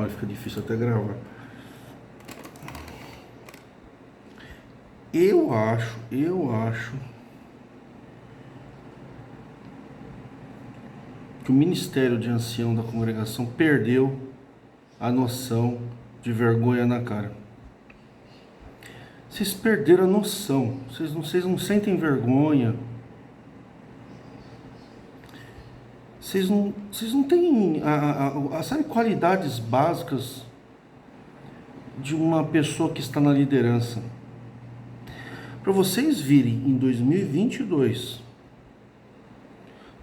mas fica difícil até gravar. Eu acho que o ministério de ancião da congregação perdeu a noção de vergonha na cara. Vocês perderam a noção, vocês não sentem vergonha, vocês não têm, sabe, qualidades básicas de uma pessoa que está na liderança. Para vocês virem em 2022,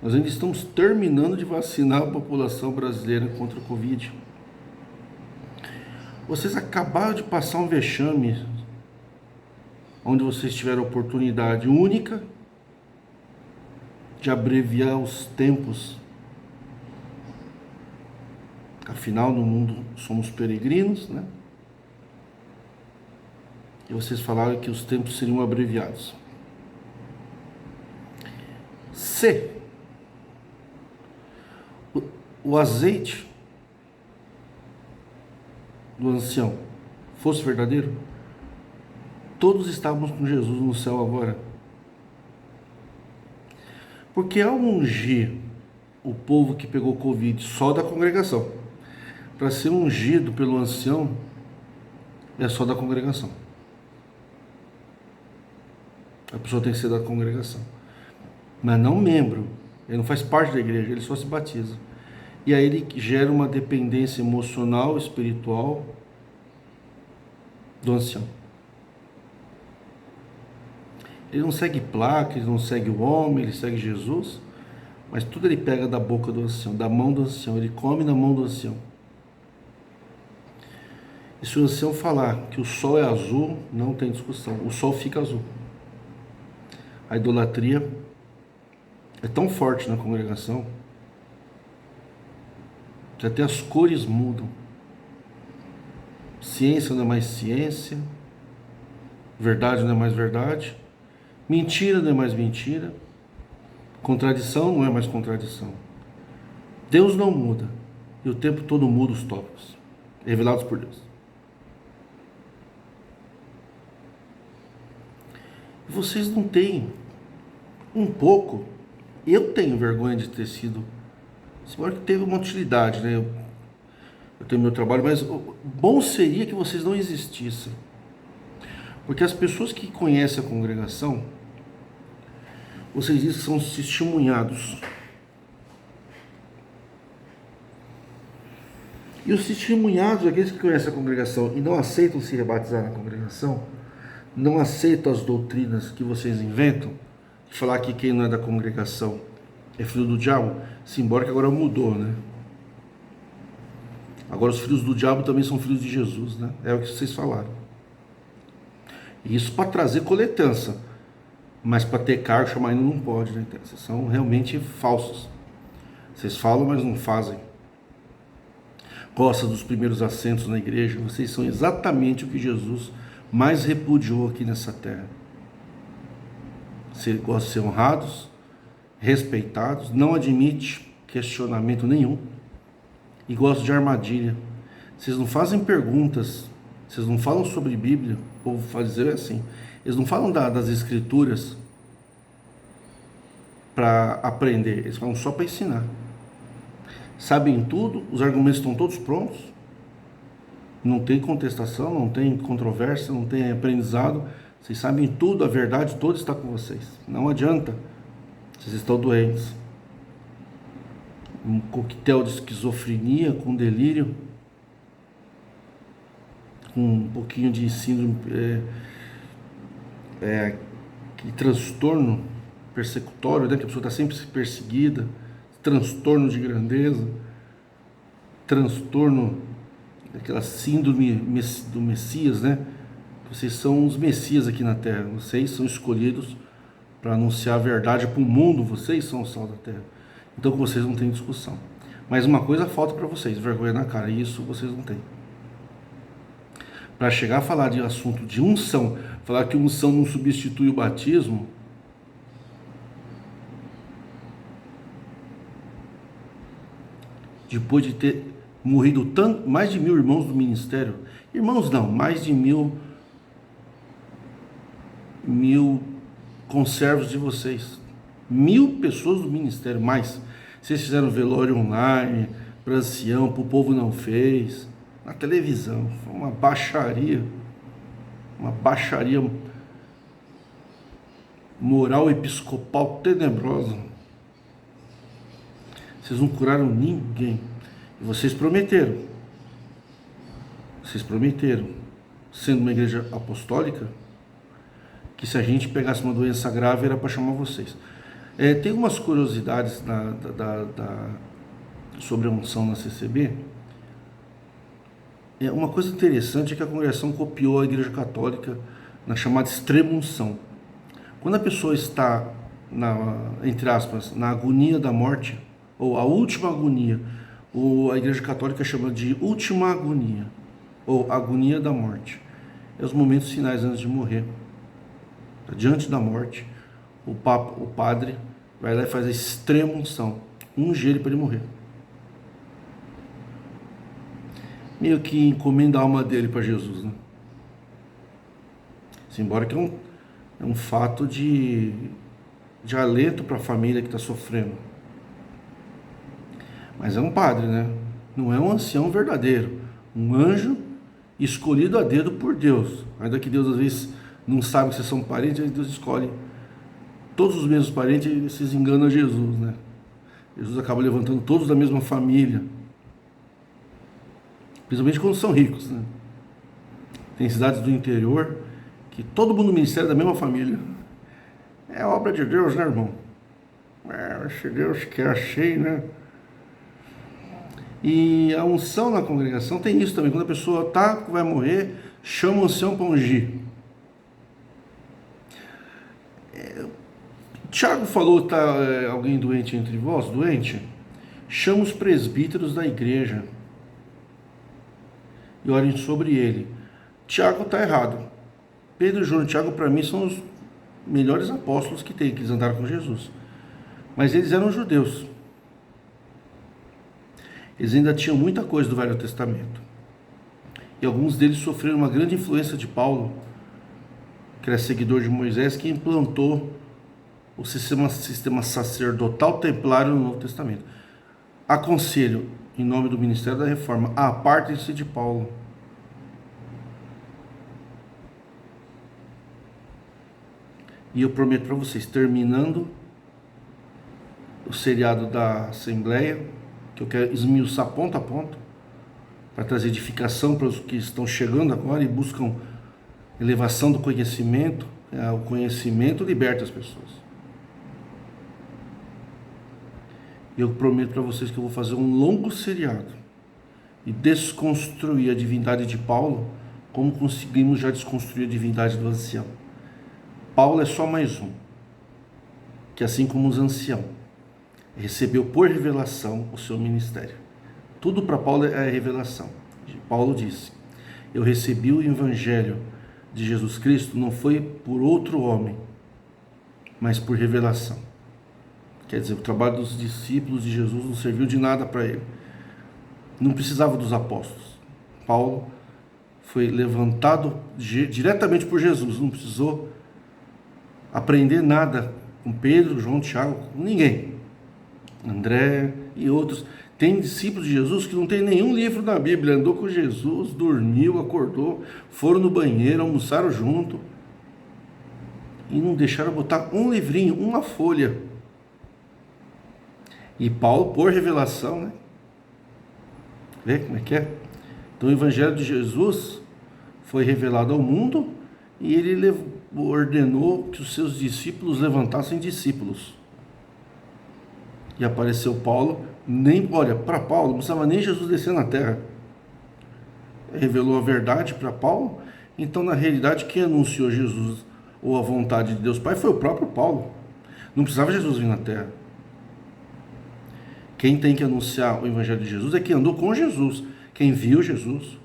nós ainda estamos terminando de vacinar a população brasileira contra o Covid. Vocês acabaram de passar um vexame, onde vocês tiveram a oportunidade única de abreviar os tempos. Afinal, no mundo somos peregrinos, né? E vocês falaram que os tempos seriam abreviados. Se o azeite do ancião fosse verdadeiro, todos estávamos com Jesus no céu agora. Porque ao ungir o povo que pegou Covid só da congregação, para ser ungido pelo ancião, é só da congregação. A pessoa tem que ser da congregação, mas não membro. Ele não faz parte da igreja, ele só se batiza. E aí ele gera uma dependência emocional, espiritual do ancião. Ele não segue placa, ele não segue o homem, ele segue Jesus, mas tudo ele pega da boca do ancião, da mão do ancião, ele come na mão do ancião. E se o ancião falar que o sol é azul, não tem discussão, o sol fica azul. A idolatria é tão forte na congregação que até as cores mudam. Ciência não é mais ciência, verdade não é mais verdade, mentira não é mais mentira, contradição não é mais contradição. Deus não muda, e o tempo todo muda os tópicos revelados por Deus. Vocês não têm um pouco. Eu tenho vergonha de ter sido, se que teve uma utilidade, né? Eu tenho meu trabalho, mas bom seria que vocês não existissem, porque as pessoas que conhecem a congregação, vocês dizem que são testemunhados. E os testemunhados, aqueles que conhecem a congregação e não aceitam se rebatizar na congregação, não aceitam as doutrinas que vocês inventam, de falar que quem não é da congregação é filho do diabo, embora que agora mudou, né? Agora os filhos do diabo também são filhos de Jesus, né? É o que vocês falaram. E isso para trazer coletança, mas para ter cargo chamar ainda não pode, né? Então, vocês são realmente falsos. Vocês falam, mas não fazem. Gosta dos primeiros assentos na igreja, vocês são exatamente o que Jesus mais repudiou aqui nessa terra. Você gosta de ser honrados, respeitados, não admite questionamento nenhum e gosta de armadilha. Vocês não fazem perguntas, vocês não falam sobre Bíblia, o povo fazer assim. Eles não falam das escrituras para aprender, eles falam só para ensinar. Sabem tudo, os argumentos estão todos prontos, não tem contestação, não tem controvérsia, não tem aprendizado. Vocês sabem tudo, a verdade toda está com vocês. Não adianta, vocês estão doentes. Um coquetel de esquizofrenia com delírio, com um pouquinho de síndrome, que transtorno persecutório, né? Que a pessoa está sempre perseguida, transtorno de grandeza, transtorno, aquela síndrome do Messias, né? Vocês são os Messias aqui na Terra, vocês são escolhidos para anunciar a verdade para o mundo, vocês são o sal da Terra. Então com vocês não tem discussão. Mas uma coisa falta para vocês, vergonha na cara, e isso vocês não têm. Para chegar a falar de assunto de unção, falar que unção não substitui o batismo, depois de ter morrido mais de 1000 irmãos do ministério. Irmãos não, mais de 1000 conservos de vocês. 1000 pessoas do ministério, mais. Vocês fizeram velório online, para ancião, para o povo não fez. Na televisão, foi uma baixaria moral episcopal tenebrosa. Vocês não curaram ninguém. E vocês prometeram, sendo uma igreja apostólica, que se a gente pegasse uma doença grave era para chamar vocês. Tem umas curiosidades sobre a unção na CCB. Uma coisa interessante é que a congregação copiou a igreja católica na chamada extrema unção. Quando a pessoa está, entre aspas, na agonia da morte, ou a última agonia, ou a igreja católica chama de última agonia, ou agonia da morte. É os momentos finais antes de morrer. Diante da morte, o padre vai lá e faz a extrema unção, unge ele para ele morrer. Meio que encomenda a alma dele para Jesus, né? Embora que é um fato de alento para a família que está sofrendo. Mas é um padre, né? Não é um ancião verdadeiro. Um anjo escolhido a dedo por Deus. Ainda que Deus às vezes não sabe que vocês são parentes, aí Deus escolhe todos os mesmos parentes e vocês enganam Jesus, né? Jesus acaba levantando todos da mesma família. Principalmente quando são ricos, né? Tem cidades do interior que todo mundo no ministério é da mesma família. É obra de Deus, né, irmão? Se Deus quer achei, né? E a unção na congregação tem isso também. Quando a pessoa vai morrer, chama o ancião para ungir. Tiago falou, alguém doente entre vós, doente? Chama os presbíteros da igreja e orem sobre ele. Tiago está errado. Pedro, João e Tiago, para mim, são os melhores apóstolos que tem, que eles andaram com Jesus. Mas eles eram judeus. Eles ainda tinham muita coisa do Velho Testamento. E alguns deles sofreram uma grande influência de Paulo, que era seguidor de Moisés, que implantou o sistema sacerdotal templário no Novo Testamento. Aconselho, em nome do Ministério da Reforma, apartem-se de Paulo. E eu prometo para vocês, terminando o seriado da Assembleia, que eu quero esmiuçar ponto a ponto, para trazer edificação para os que estão chegando agora e buscam elevação do conhecimento. O conhecimento liberta as pessoas. Eu prometo para vocês que eu vou fazer um longo seriado e desconstruir a divindade de Paulo, como conseguimos já desconstruir a divindade do ancião. Paulo é só mais um, que assim como os anciãos, recebeu por revelação o seu ministério. Tudo para Paulo é revelação. Paulo disse: eu recebi o evangelho de Jesus Cristo, não foi por outro homem, mas por revelação. Quer dizer, o trabalho dos discípulos de Jesus não serviu de nada para ele. Não precisava dos apóstolos. Paulo foi levantado diretamente por Jesus, não precisou aprender nada com Pedro, João, Tiago, com ninguém. André e outros. Tem discípulos de Jesus que não tem nenhum livro na Bíblia, andou com Jesus, dormiu, acordou, foram no banheiro, almoçaram junto e não deixaram botar um livrinho, uma folha. E Paulo, por revelação, né? Vê como é que é? Então o Evangelho de Jesus foi revelado ao mundo e ele ordenou que os seus discípulos levantassem discípulos. E apareceu Paulo, para Paulo não precisava nem Jesus descer na terra. Revelou a verdade para Paulo. Então, na realidade, quem anunciou Jesus ou a vontade de Deus Pai foi o próprio Paulo. Não precisava Jesus vir na terra. Quem tem que anunciar o Evangelho de Jesus é quem andou com Jesus, quem viu Jesus,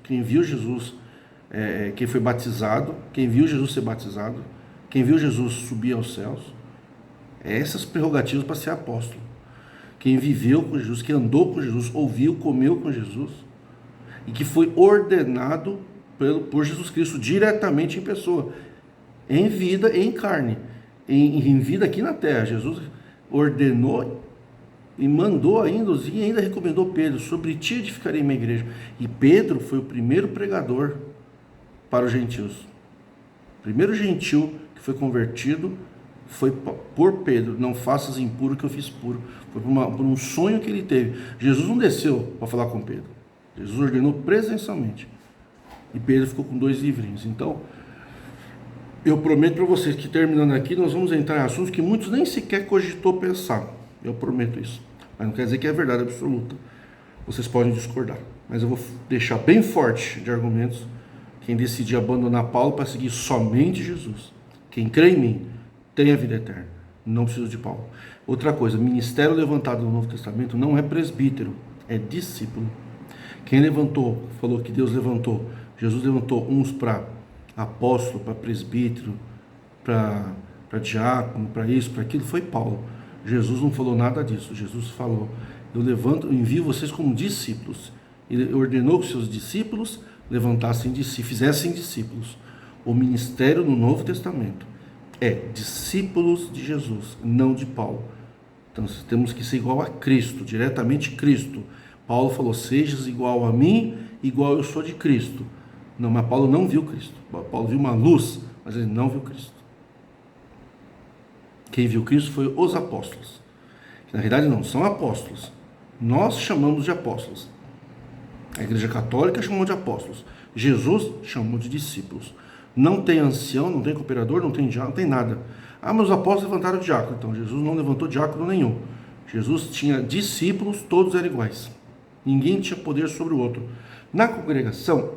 quem foi batizado, quem viu Jesus ser batizado, quem viu Jesus subir aos céus. Essas prerrogativas para ser apóstolo. Quem viveu com Jesus, quem andou com Jesus, ouviu, comeu com Jesus. e que foi ordenado por Jesus Cristo diretamente em pessoa, em vida e em carne, em vida aqui na terra. Jesus ordenou e mandou ainda, e ainda recomendou Pedro: sobre ti edificarei minha igreja. E Pedro foi o primeiro pregador para os gentios. O primeiro gentil que foi convertido foi por Pedro. Não faças impuro o que eu fiz puro. Foi por um sonho que ele teve. Jesus não desceu para falar com Pedro. Jesus ordenou presencialmente. E Pedro ficou com 2 livrinhos. Então, eu prometo para vocês que, terminando aqui, nós vamos entrar em assuntos que muitos nem sequer cogitou pensar. Eu prometo isso. Mas não quer dizer que é verdade absoluta. Vocês podem discordar. Mas eu vou deixar bem forte de argumentos quem decidir abandonar Paulo para seguir somente Jesus. Quem crê em mim tem a vida eterna. Não precisa de Paulo. Outra coisa, ministério levantado no Novo Testamento não é presbítero, é discípulo. Quem levantou, falou que Deus levantou, Jesus levantou uns para apóstolo, para presbítero, para diácono, para isso, para aquilo, foi Paulo. Jesus não falou nada disso. Jesus falou: eu envio vocês como discípulos. Ele ordenou que seus discípulos levantassem de si, fizessem discípulos. O ministério no Novo Testamento é discípulos de Jesus, não de Paulo. Então temos que ser igual a Cristo, diretamente Cristo. Paulo falou: sejas igual a mim, igual eu sou de Cristo. Não, mas Paulo não viu Cristo. Paulo viu uma luz, mas ele não viu Cristo. Quem viu Cristo foi os apóstolos. Na realidade não, são apóstolos. Nós chamamos de apóstolos. A Igreja Católica chamou de apóstolos. Jesus chamou de discípulos. Não tem ancião, não tem cooperador, não tem diácono, não tem nada. Ah, mas os apóstolos levantaram diácono. Então, Jesus não levantou diácono nenhum. Jesus tinha discípulos, todos eram iguais. Ninguém tinha poder sobre o outro. Na congregação,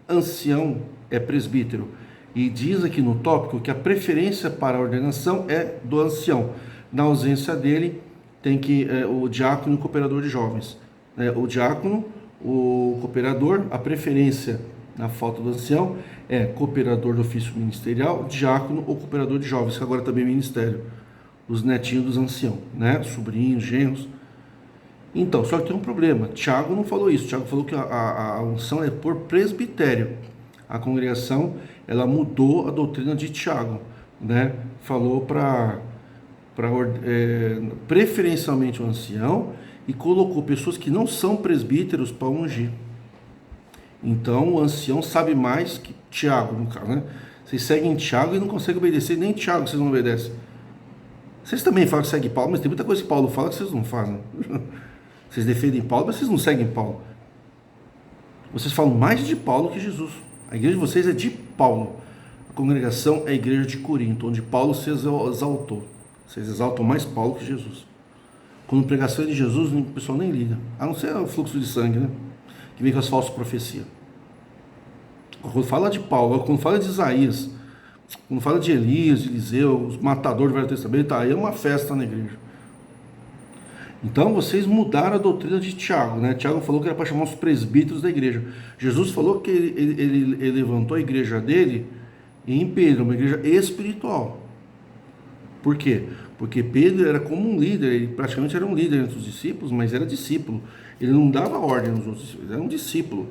ancião é presbítero. E diz aqui no tópico que a preferência para a ordenação é do ancião. Na ausência dele, tem que o diácono e o cooperador de jovens. O diácono, o cooperador, a preferência na falta do ancião é cooperador do ofício ministerial, diácono ou cooperador de jovens, que agora também é ministério. Os netinhos dos anciãos, né? Sobrinhos, genros. Então, só que tem um problema. Tiago não falou isso. Tiago falou que a unção é por presbitério. A congregação, ela mudou a doutrina de Tiago, né? Falou para preferencialmente o ancião e colocou pessoas que não são presbíteros para ungir. Então, o ancião sabe mais que Tiago, no caso, né? Vocês seguem Tiago e não conseguem obedecer, nem Tiago vocês não obedecem. Vocês também falam que seguem Paulo, mas tem muita coisa que Paulo fala que vocês não fazem. Vocês defendem Paulo, mas vocês não seguem Paulo. Vocês falam mais de Paulo que Jesus. A igreja de vocês é de Paulo. A congregação é a igreja de Corinto, onde Paulo se exaltou. Vocês exaltam mais Paulo que Jesus. Quando pregação é de Jesus, o pessoal nem liga. A não ser o fluxo de sangue, né? Que vem com as falsas profecias. Quando fala de Paulo, quando fala de Isaías, quando fala de Elias, de Eliseu, os matadores do Velho Testamento, aí é uma festa na igreja. Então vocês mudaram a doutrina de Tiago, né? Tiago falou que era para chamar os presbíteros da igreja. Jesus falou que ele levantou a igreja dele em Pedro, uma igreja espiritual. Por quê? Porque Pedro era como um líder, ele praticamente era um líder entre os discípulos, mas era discípulo. Ele não dava ordem aos outros, ele era um discípulo.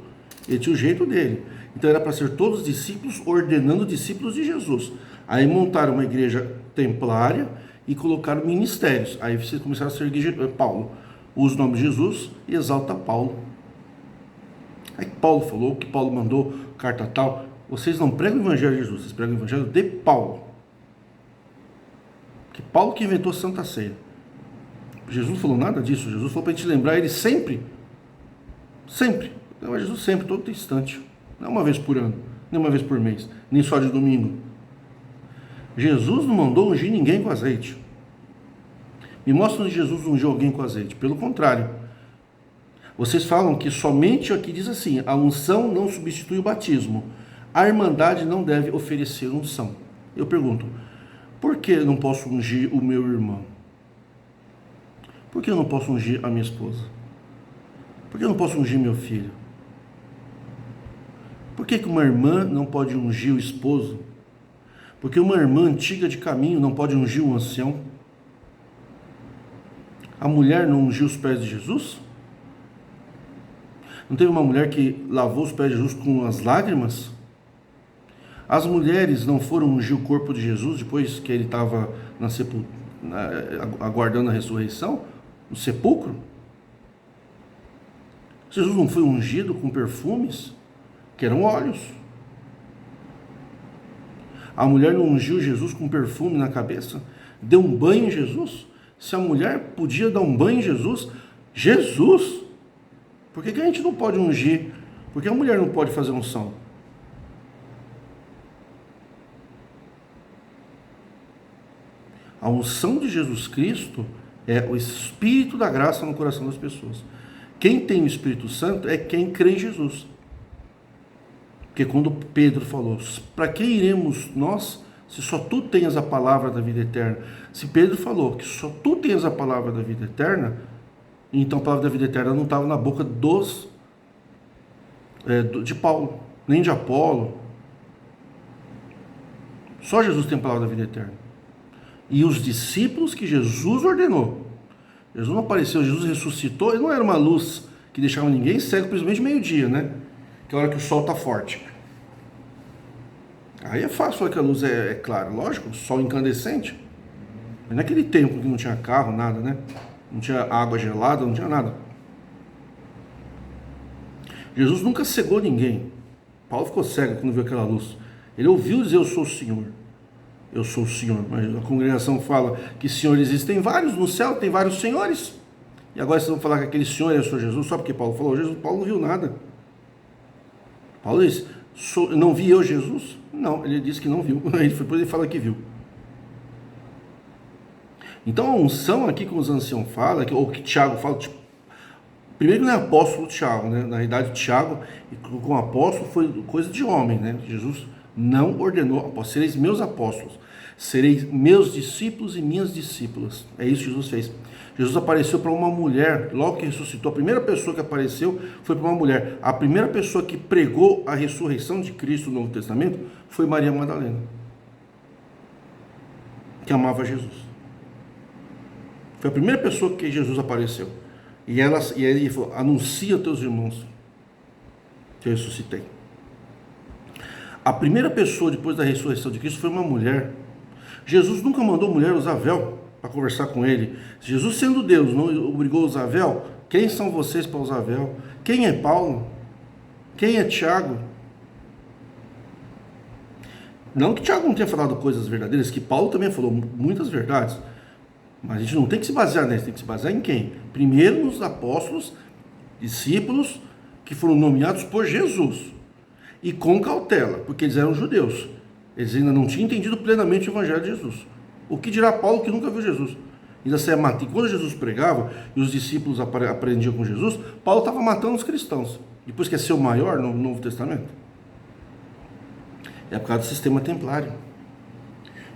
Ele tinha o jeito dele. Então era para ser todos discípulos ordenando discípulos de Jesus. Aí montaram uma igreja templária e colocaram ministérios. Aí vocês começaram a seguir Paulo. Usa o nome de Jesus e exalta Paulo. Aí Paulo falou que Paulo mandou carta tal. Vocês não pregam o evangelho de Jesus, vocês pregam o evangelho de Paulo. Que Paulo que inventou a Santa Ceia. Jesus falou nada disso. Jesus falou para a gente lembrar ele sempre. Sempre. Não é Jesus sempre, todo instante. Não uma vez por ano, nem uma vez por mês, nem só de domingo. Jesus não mandou ungir ninguém com azeite. Me mostra onde Jesus ungiu alguém com azeite. Pelo contrário. Vocês falam que somente aqui diz assim: a unção não substitui o batismo. A irmandade não deve oferecer unção. Eu pergunto, por que eu não posso ungir o meu irmão? Por que eu não posso ungir a minha esposa? Por que eu não posso ungir meu filho? Por que uma irmã não pode ungir o esposo? Por que uma irmã antiga de caminho não pode ungir um ancião? A mulher não ungiu os pés de Jesus? Não teve uma mulher que lavou os pés de Jesus com as lágrimas? As mulheres não foram ungir o corpo de Jesus depois que ele estava aguardando a ressurreição, no sepulcro? Jesus não foi ungido com perfumes, que eram óleos. A mulher não ungiu Jesus com perfume na cabeça? Deu um banho em Jesus? Se a mulher podia dar um banho em Jesus, por que a gente não pode ungir? Por que a mulher não pode fazer unção? A unção de Jesus Cristo é o Espírito da graça no coração das pessoas. Quem tem o Espírito Santo é quem crê em Jesus. Porque quando Pedro falou, para que iremos nós, se só tu tens a palavra da vida eterna? Se Pedro falou que só tu tens a palavra da vida eterna, então a palavra da vida eterna não estava na boca de Paulo, nem de Apolo. Só Jesus tem a palavra da vida eterna. E os discípulos que Jesus ordenou. Jesus não apareceu, Jesus ressuscitou, ele não era uma luz que deixava ninguém cego, principalmente meio-dia, né? Que é a hora que o sol está forte. Aí é fácil falar que a luz é clara, lógico, sol incandescente. Mas naquele tempo que não tinha carro, nada, né? Não tinha água gelada, não tinha nada. Jesus nunca cegou ninguém. Paulo ficou cego quando viu aquela luz. Ele ouviu dizer, eu sou o Senhor. Eu sou o Senhor. Mas a congregação fala que senhores existem vários, no céu tem vários senhores. E agora vocês vão falar que aquele senhor é o Senhor Jesus, só porque Paulo falou Jesus. Paulo não viu nada. Paulo disse, não vi eu Jesus? Não, ele disse que não viu. Depois ele fala que viu. Então a unção aqui que os anciãos falam, ou que Tiago fala, tipo, primeiro que não é apóstolo Tiago, né? Na realidade Tiago com apóstolo foi coisa de homem, né? Jesus não ordenou, sereis meus apóstolos, sereis meus discípulos e minhas discípulas. É isso que Jesus fez. Jesus apareceu para uma mulher, logo que ressuscitou. A primeira pessoa que apareceu foi para uma mulher. A primeira pessoa que pregou a ressurreição de Cristo no Novo Testamento foi Maria Madalena, que amava Jesus. Foi a primeira pessoa que Jesus apareceu. E ele falou, anuncia aos teus irmãos que eu ressuscitei. A primeira pessoa depois da ressurreição de Cristo foi uma mulher. Jesus nunca mandou mulher usar véu para conversar com ele. Jesus, sendo Deus, não obrigou a usar véu? Quem são vocês para usar véu? Quem é Paulo? Quem é Tiago? Não que Tiago não tenha falado coisas verdadeiras, que Paulo também falou muitas verdades. Mas a gente não tem que se basear neles, tem que se basear em quem? Primeiro nos apóstolos, discípulos que foram nomeados por Jesus. E com cautela, porque eles eram judeus. Eles ainda não tinham entendido plenamente o evangelho de Jesus. O que dirá Paulo que nunca viu Jesus? Ainda saia matando. Quando Jesus pregava e os discípulos aprendiam com Jesus, Paulo estava matando os cristãos. Depois quer ser o maior no Novo Testamento. É por causa do sistema templário.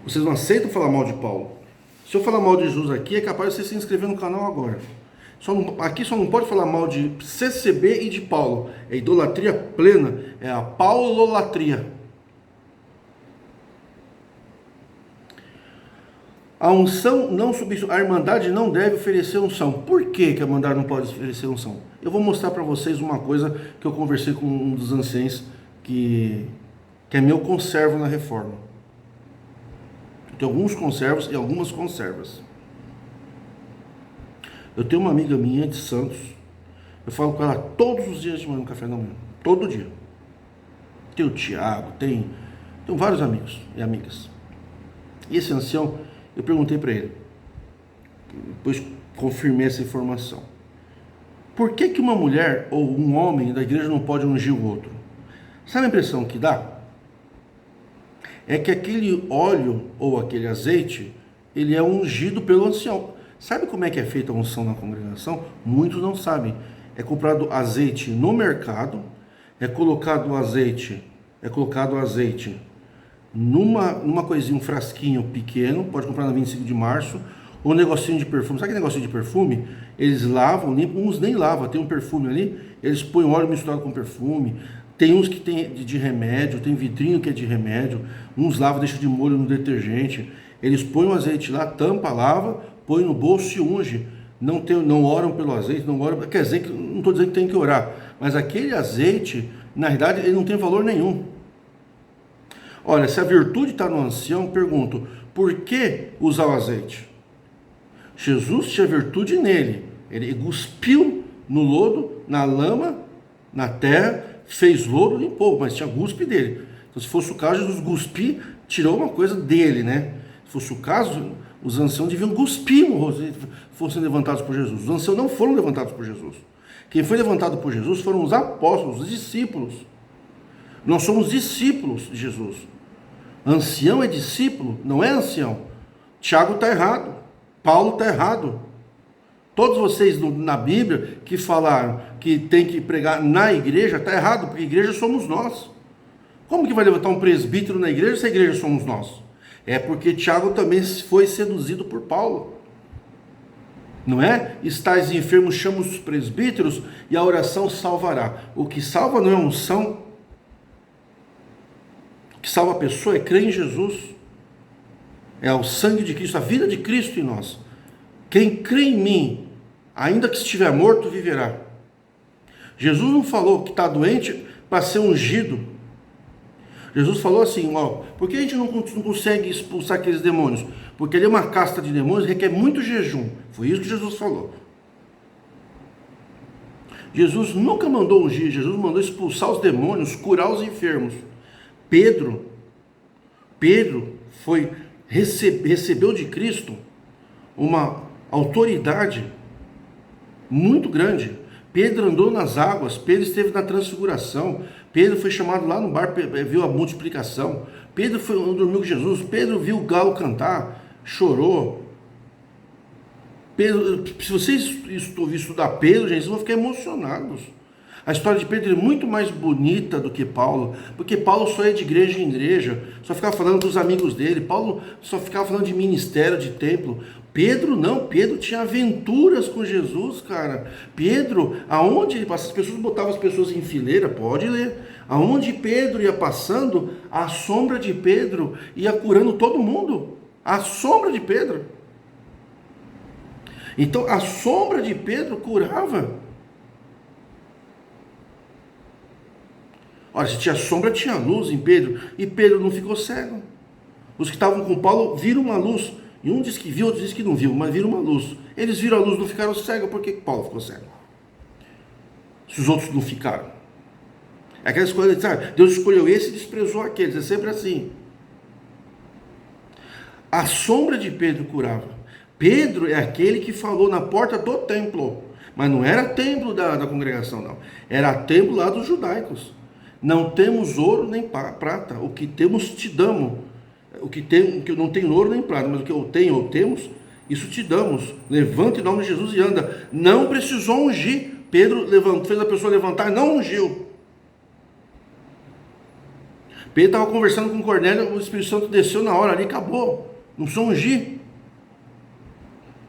Vocês não aceitam falar mal de Paulo. Se eu falar mal de Jesus aqui, é capaz de você se inscrever no canal agora. Aqui só não pode falar mal de CCB e de Paulo. É idolatria plena. É a paulolatria. A unção não substitui. A Irmandade não deve oferecer unção. Por que a Irmandade não pode oferecer unção? Eu vou mostrar para vocês uma coisa que eu conversei com um dos anciãos que é meu conservo na reforma. Tem alguns conservos e algumas conservas. Eu tenho uma amiga minha de Santos. Eu falo com ela todos os dias de manhã no café da manhã. Todo dia. Tem o Tiago, tem vários amigos e amigas. E esse ancião, eu perguntei para ele. Depois confirmei essa informação. Por que uma mulher ou um homem da igreja não pode ungir o outro? Sabe a impressão que dá? É que aquele óleo ou aquele azeite, ele é ungido pelo ancião. Sabe como é que é feita a unção na congregação? Muitos não sabem. É comprado azeite no mercado, é colocado azeite numa coisinha, um frasquinho pequeno, pode comprar na 25 de março, ou um negocinho de perfume. Sabe aquele negocinho de perfume? Eles lavam, uns nem lavam, tem um perfume ali, eles põem óleo misturado com perfume. Tem uns que tem de remédio, tem vidrinho que é de remédio, uns lavam, deixam de molho no detergente. Eles põem o azeite lá, tampa, lava, põe no bolso e unge. Não oram pelo azeite, não oram. Quer dizer que não estou dizendo que tem que orar, Mas aquele azeite, na verdade, ele não tem valor nenhum. Olha, se a virtude está no ancião, pergunto, por que usar o azeite? Jesus tinha virtude nele. Ele cuspiu no lodo, na lama, na terra, fez lodo, limpou, mas tinha guspe dele. Então, se fosse o caso, Jesus cuspir, tirou uma coisa dele, né? Se fosse o caso, os anciãos deviam cuspir no rosto, fossem levantados por Jesus. Os anciãos não foram levantados por Jesus. Quem foi levantado por Jesus foram os apóstolos, os discípulos. Nós somos discípulos de Jesus. Ancião é discípulo, não é ancião. Tiago está errado, Paulo está errado. Todos vocês na Bíblia que falaram que tem que pregar na igreja, está errado, porque a igreja somos nós. Como que vai levantar um presbítero na igreja se a igreja somos nós? É porque Tiago também foi seduzido por Paulo. Não é? Estais enfermos, chama os presbíteros e a oração salvará. O que salva não é unção. O que salva a pessoa é crer em Jesus. É o sangue de Cristo, a vida de Cristo em nós. Quem crê em mim, ainda que estiver morto, viverá. Jesus não falou que está doente para ser ungido. Jesus falou assim, ó, por que a gente não consegue expulsar aqueles demônios? Porque ele é uma casta de demônios, requer muito jejum. Foi isso que Jesus falou. Jesus nunca mandou ungir, Jesus mandou expulsar os demônios, curar os enfermos. Pedro recebeu de Cristo uma autoridade muito grande. Pedro andou nas águas, Pedro esteve na transfiguração, Pedro foi chamado lá no bar, viu a multiplicação, Pedro dormiu com Jesus, Pedro viu o galo cantar, chorou. Pedro, se vocês estudar Pedro, gente, vocês vão ficar emocionados. A história de Pedro é muito mais bonita do que Paulo, porque Paulo só ia de igreja em igreja, só ficava falando dos amigos dele, Paulo só ficava falando de ministério, de templo. Pedro não, Pedro tinha aventuras com Jesus, cara. Pedro, aonde ele passava, as pessoas botavam as pessoas em fileira, pode ler. Aonde Pedro ia passando, a sombra de Pedro ia curando todo mundo. A sombra de Pedro. Então, a sombra de Pedro curava. Olha, se tinha sombra, tinha luz em Pedro. E Pedro não ficou cego. Os que estavam com Paulo viram uma luz. E um diz que viu, outro diz que não viu, mas viram uma luz. Eles viram a luz, não ficaram cegos. Por que Paulo ficou cego? Se os outros não ficaram. É aquela escolha, sabe? Deus escolheu esse e desprezou aqueles. É sempre assim. A sombra de Pedro curava. Pedro é aquele que falou na porta do templo. Mas não era templo da congregação, não. Era templo lá dos judaicos. Não temos ouro nem prata. O que temos, te damos. O que não tem ouro nem prata, mas o que eu tenho ou temos, isso te damos. Levanta em nome de Jesus e anda. Não precisou ungir. Pedro fez a pessoa levantar e não ungiu. Pedro estava conversando com Cornélio, o Espírito Santo desceu na hora ali, acabou. Não precisou ungir.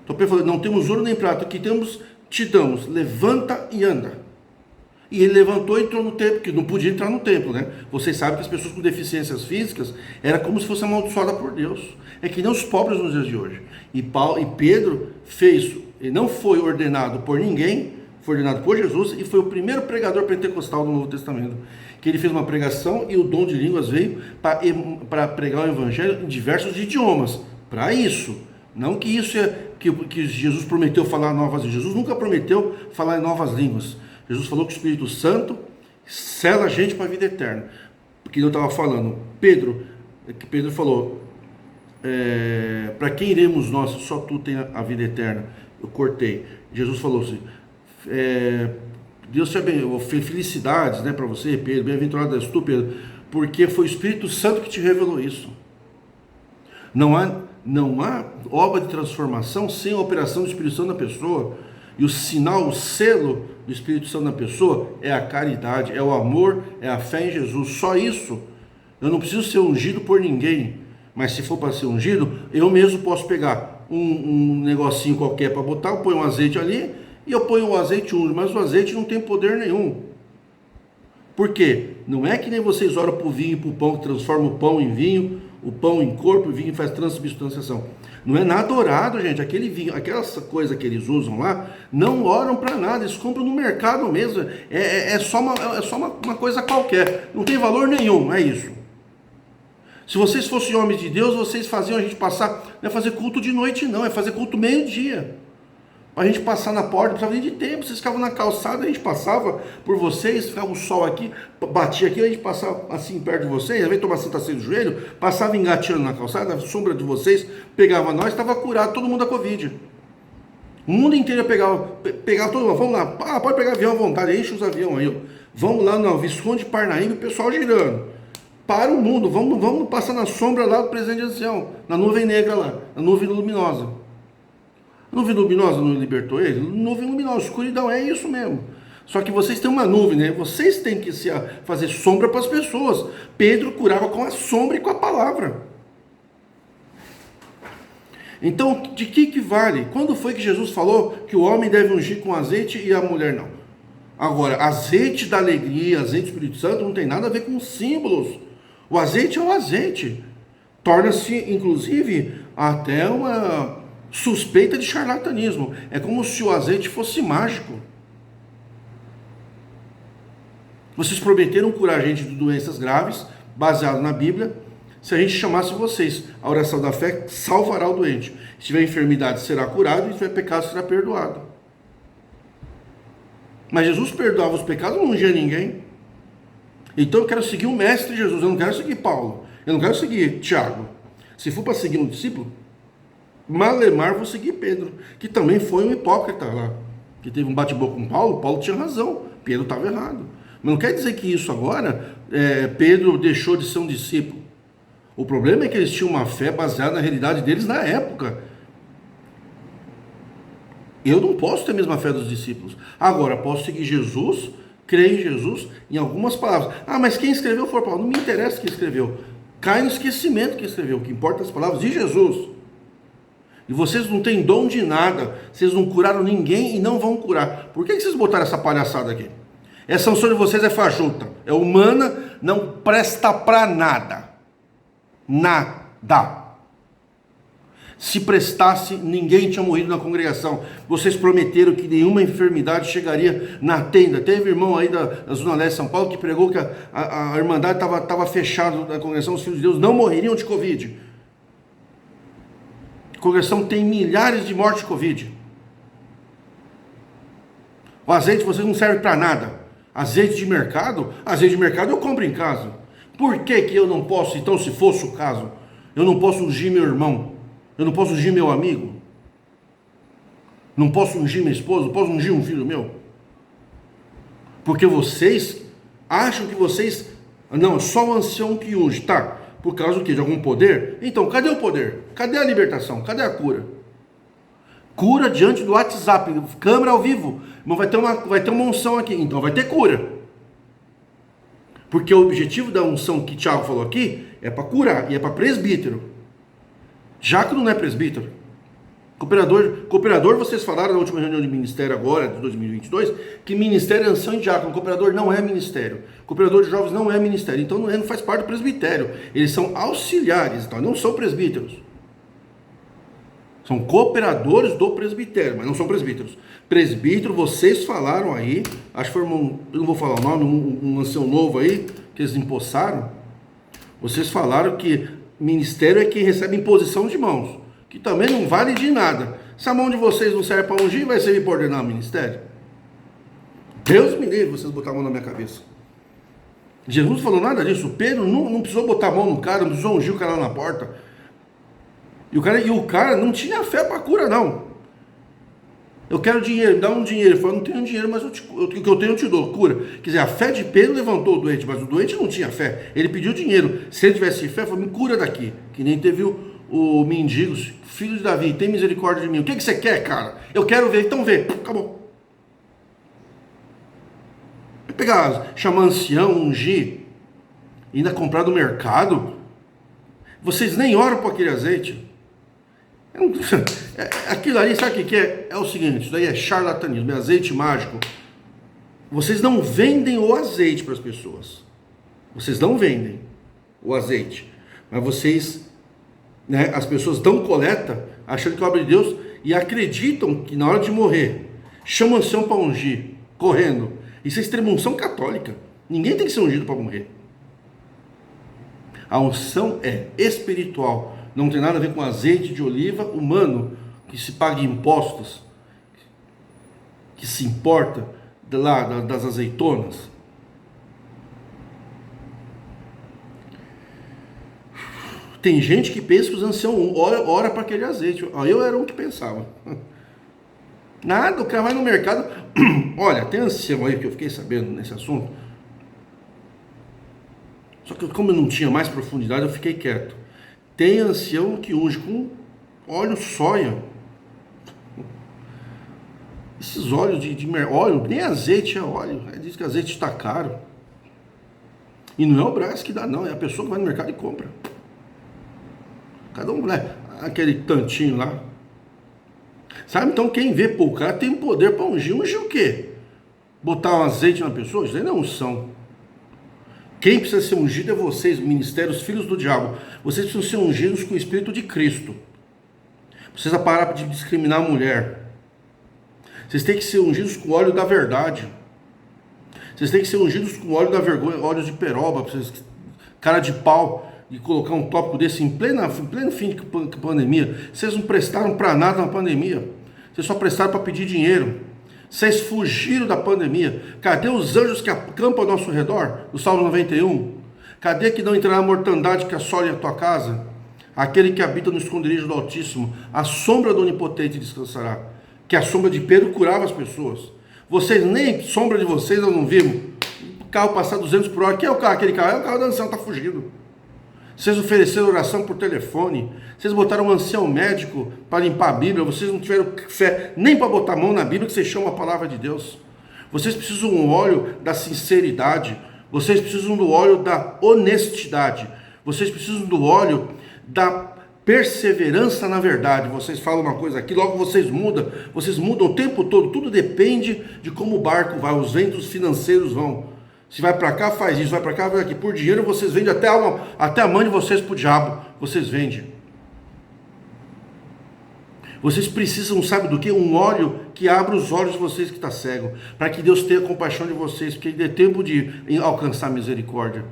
Então Pedro falou, não temos ouro nem prata, o que temos, te damos. Levanta e anda. E ele levantou e entrou no templo, que não podia entrar no templo, né? Vocês sabem que as pessoas com deficiências físicas era como se fosse amaldiçoada por Deus. É que nem os pobres nos dias de hoje. E Pedro fez, ele não foi ordenado por ninguém, foi ordenado por Jesus e foi o primeiro pregador pentecostal do Novo Testamento. Que ele fez uma pregação e o dom de línguas veio para pregar o evangelho em diversos idiomas. Para isso. Não que isso é que Jesus prometeu falar novas línguas. Jesus nunca prometeu falar em novas línguas. Jesus falou que o Espírito Santo sela a gente para a vida eterna. Porque eu estava falando, Pedro falou, para quem iremos nós? Só tu tem a vida eterna. Eu cortei. Jesus falou assim, Deus te abençoe, felicidades, né, para você, Pedro, bem-aventurado és tu, Pedro, porque foi o Espírito Santo que te revelou isso. Não há obra de transformação sem a operação do Espírito Santo na pessoa. E o sinal, o selo do Espírito Santo na pessoa é a caridade, é o amor, é a fé em Jesus. Só isso. Eu não preciso ser ungido por ninguém. Mas se for para ser ungido, eu mesmo posso pegar um negocinho qualquer para botar, eu ponho um azeite ali e eu ponho o azeite unjo. Mas o azeite não tem poder nenhum. Por quê? Não é que nem vocês oram para o vinho e para o pão, que transforma o pão em vinho, o pão em corpo e o vinho faz transubstanciação. Não é nada orado, gente. Aquele vinho, aquela coisa que eles usam lá, não oram para nada. Eles compram no mercado mesmo. É só uma coisa qualquer. Não tem valor nenhum, é isso. Se vocês fossem homens de Deus, vocês faziam a gente passar, não é fazer culto de noite não, é fazer culto meio-dia. Para a gente passar na porta, não precisava nem de tempo, vocês ficavam na calçada, a gente passava por vocês, ficava o sol aqui, batia aqui, a gente passava assim perto de vocês, ao invés de tomar Santa Ceia do joelho, passava engateando na calçada, na sombra de vocês, pegava nós, estava curado todo mundo da Covid. O mundo inteiro ia pegar todo mundo, vamos lá, pode pegar avião à vontade, enche os aviões aí, ó. Vamos lá no Visconde de Parnaíba, o pessoal girando. Para o mundo, vamos passar na sombra lá do presidente de ancião, na nuvem negra lá, na nuvem luminosa. A nuvem luminosa não libertou ele? Nuvem luminosa, escuridão, é isso mesmo. Só que vocês têm uma nuvem, né? Vocês têm que fazer sombra para as pessoas. Pedro curava com a sombra e com a palavra. Então, de que vale? Quando foi que Jesus falou que o homem deve ungir com azeite e a mulher não? Agora, azeite da alegria, azeite do Espírito Santo não tem nada a ver com símbolos. O azeite é o azeite. Torna-se, inclusive, até uma suspeita de charlatanismo. É como se o azeite fosse mágico. Vocês prometeram curar a gente de doenças graves, baseado na Bíblia. Se a gente chamasse vocês, a oração da fé salvará o doente. Se tiver enfermidade, será curado, e se tiver pecado, será perdoado. Mas Jesus perdoava os pecados, não ungia ninguém. Então eu quero seguir o mestre Jesus, eu não quero seguir Paulo, eu não quero seguir Tiago. Se for para seguir um discípulo, malemar vou seguir Pedro, que também foi um hipócrita lá, que teve um bate-boca com Paulo. Paulo tinha razão, Pedro estava errado. Mas não quer dizer que isso agora, Pedro deixou de ser um discípulo. O problema é que eles tinham uma fé baseada na realidade deles na época. Eu não posso ter a mesma fé dos discípulos. Agora, posso seguir Jesus, crer em Jesus, em algumas palavras. Mas quem escreveu foi Paulo. Não me interessa quem escreveu. Cai no esquecimento quem escreveu. O que importa é as palavras de Jesus. E vocês não têm dom de nada. Vocês não curaram ninguém e não vão curar. Por que vocês botaram essa palhaçada aqui? Essa unção de vocês é fajuta, é humana, não presta para nada. Nada. Se prestasse, ninguém tinha morrido na congregação. Vocês prometeram que nenhuma enfermidade chegaria na tenda. Teve irmão aí da Zona Leste de São Paulo que pregou que a irmandade estava fechada na congregação, os filhos de Deus não morreriam de Covid. A congregação tem milhares de mortes de Covid. O azeite de vocês não serve para nada. Azeite de mercado eu compro em casa. Por que eu não posso, então, se fosse o caso, eu não posso ungir meu irmão? Eu não posso ungir meu amigo? Não posso ungir minha esposa? Não posso ungir um filho meu? Porque vocês acham que vocês... Não, só o ancião que unge, tá? Por causa do quê? De algum poder? Então, cadê o poder? Cadê a libertação? Cadê a cura? Cura diante do WhatsApp, câmera ao vivo. Mas vai ter uma unção aqui, então vai ter cura. Porque o objetivo da unção que Tiago falou aqui é para curar e é para presbítero. Diácono não é presbítero. Cooperador, vocês falaram na última reunião de ministério agora, de 2022, que ministério é unção e diácono. Cooperador não é ministério. Cooperador de jovens não é ministério. Então não faz parte do presbitério. Eles são auxiliares, então não são presbíteros. São cooperadores do presbitério, mas não são presbíteros. Presbítero, vocês falaram aí, acho que foi eu não vou falar o nome, um ancião novo aí, que eles empossaram. Vocês falaram que ministério é quem recebe imposição de mãos, que também não vale de nada. Se a mão de vocês não serve para ungir, vai servir para ordenar o ministério? Deus me livre vocês botar a mão na minha cabeça. Jesus não falou nada disso. Pedro não precisou botar a mão no cara, não precisou ungir o cara lá na porta. E o cara não tinha fé para cura, não. Eu quero dinheiro, me dá um dinheiro. Ele falou, não tenho dinheiro, mas o que eu tenho eu te dou, cura. Quer dizer, a fé de Pedro levantou o doente, mas o doente não tinha fé. Ele pediu dinheiro. Se ele tivesse fé, falou, me cura daqui. Que nem teve o mendigo, filho de Davi, tem misericórdia de mim. O que você quer, cara? Eu quero ver, então vê. Acabou. Pegar, chamar ancião, ungir, ainda comprar do mercado. Vocês nem oram para aquele azeite. Aquilo ali, sabe o que é? É o seguinte, isso daí é charlatanismo, é azeite mágico. Vocês não vendem o azeite para as pessoas. Vocês não vendem o azeite. Mas vocês, né, as pessoas dão coleta, achando que é obra de Deus, e acreditam que na hora de morrer, chamam o ancião para ungir, correndo. Isso é extrema unção católica. Ninguém tem que ser ungido para morrer. A unção é espiritual. Não tem nada a ver com azeite de oliva humano, que se paga impostos, que se importa lá das azeitonas. Tem gente que pensa que os anciãos ora para aquele azeite. Eu era um que pensava. Nada, o cara vai no mercado. Olha, tem ancião aí que eu fiquei sabendo nesse assunto. Só que como eu não tinha mais profundidade, eu fiquei quieto. Tem ancião que unge com óleo soia. Esses óleos de óleo, nem azeite é óleo. Diz que azeite está caro. E não é o Brás que dá, não. É a pessoa que vai no mercado e compra. Cada um, né? Aquele tantinho lá. Sabe? Então quem vê, pô, o cara tem poder para ungir. Ungir o quê? Botar um azeite na pessoa? Isso aí não é unção. Quem precisa ser ungido é vocês, ministérios, filhos do diabo. Vocês precisam ser ungidos com o Espírito de Cristo. Precisa parar de discriminar a mulher. Vocês têm que ser ungidos com o óleo da verdade. Vocês têm que ser ungidos com o óleo da vergonha, óleo de peroba, cara de pau, e colocar um tópico desse em pleno fim de pandemia. Vocês não prestaram para nada na pandemia. Vocês só prestaram para pedir dinheiro. Vocês fugiram da pandemia. Cadê os anjos que acampam ao nosso redor? Do Salmo 91. Cadê que não entrará a mortandade que assole a tua casa? Aquele que habita no esconderijo do Altíssimo, a sombra do Onipotente descansará. Que a sombra de Pedro curava as pessoas. Vocês, nem sombra de vocês nós não vimos. O carro passar 200 por hora. Que é o carro? Aquele carro? É o carro do ancião, está fugindo. Vocês ofereceram oração por telefone. Vocês botaram um ancião médico para limpar a Bíblia. Vocês não tiveram fé nem para botar a mão na Bíblia, que vocês chamam a palavra de Deus. Vocês precisam do óleo da sinceridade. Vocês precisam do óleo da honestidade. Vocês precisam do óleo da perseverança na verdade. Vocês falam uma coisa aqui, logo vocês mudam o tempo todo. Tudo depende de como o barco vai, os ventos financeiros vão. Se vai para cá, faz isso, vai para cá, vai aqui. Por dinheiro vocês vendem até a mãe de vocês para o diabo. Vocês vendem. Vocês precisam, sabe do que? Um óleo que abra os olhos de vocês que está cego. Para que Deus tenha compaixão de vocês, porque dê tempo de alcançar misericórdia.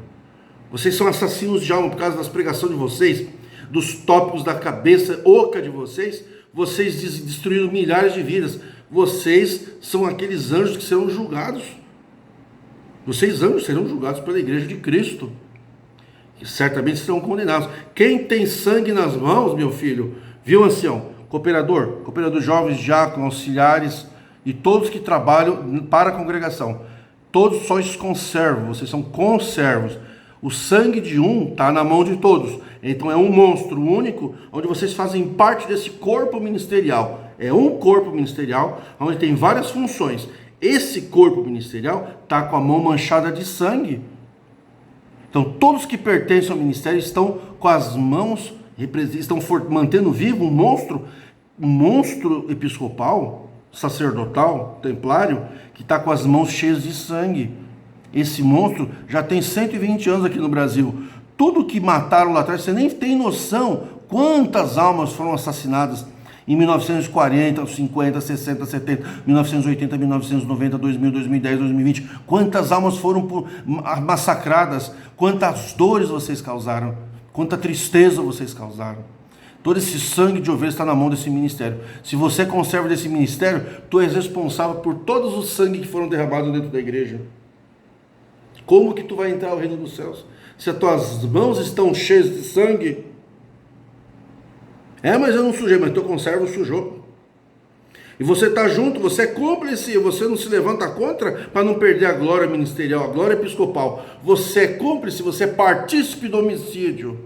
Vocês são assassinos de alma por causa das pregações de vocês, dos tópicos da cabeça oca de vocês. Vocês destruíram milhares de vidas. Vocês são aqueles anjos que serão julgados. Vocês anjos serão julgados pela igreja de Cristo, que certamente serão condenados. Quem tem sangue nas mãos, meu filho, viu, ancião? Cooperador jovens, diáconos, auxiliares e todos que trabalham para a congregação. Todos sois conservos, vocês são conservos. O sangue de um está na mão de todos. Então é um monstro único, onde vocês fazem parte desse corpo ministerial. É um corpo ministerial, onde tem várias funções. Esse corpo ministerial está com a mão manchada de sangue. Então todos que pertencem ao ministério estão com as mãos, estão mantendo vivo um monstro episcopal, sacerdotal, templário, que está com as mãos cheias de sangue. Esse monstro já tem 120 anos aqui no Brasil. Tudo que mataram lá atrás, você nem tem noção quantas almas foram assassinadas em 1940, 50, 60, 70, 1980, 1990, 2000, 2010, 2020. Quantas almas foram massacradas, quantas dores vocês causaram, quanta tristeza vocês causaram. Todo esse sangue de ovelha está na mão desse ministério. Se você é conserva desse ministério, tu és responsável por todos os sangue que foram derramados dentro da igreja. Como que tu vai entrar ao reino dos céus? Se as tuas mãos estão cheias de sangue. Mas eu não sujei, mas teu conservo sujou. E você está junto, você é cúmplice, você não se levanta contra para não perder a glória ministerial, a glória episcopal. Você é cúmplice, você é partícipe do homicídio.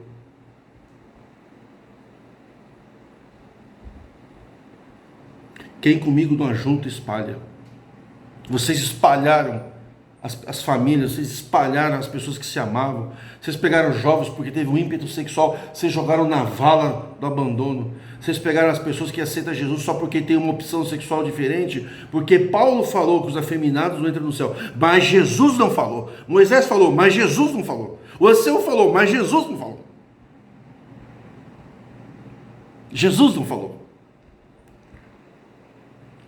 Quem comigo não ajunta, espalha. Vocês espalharam as famílias, vocês espalharam as pessoas que se amavam. Vocês pegaram jovens porque teve um ímpeto sexual, vocês jogaram na vala do abandono. Vocês pegaram as pessoas que aceitam Jesus só porque tem uma opção sexual diferente, porque Paulo falou que os afeminados não entram no céu, mas Jesus não falou. Moisés falou, mas Jesus não falou. O ancião falou, mas Jesus não falou. Jesus não falou.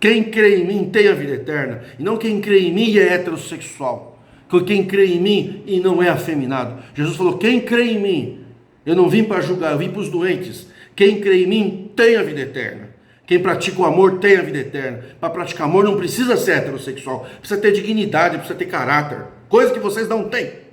Quem crê em mim tem a vida eterna, e não quem crê em mim e é heterossexual. Quem crê em mim e não é afeminado. Jesus falou, quem crê em mim, eu não vim para julgar, eu vim para os doentes. Quem crê em mim tem a vida eterna. Quem pratica o amor tem a vida eterna. Para praticar amor não precisa ser heterossexual, precisa ter dignidade, precisa ter caráter, coisa que vocês não têm.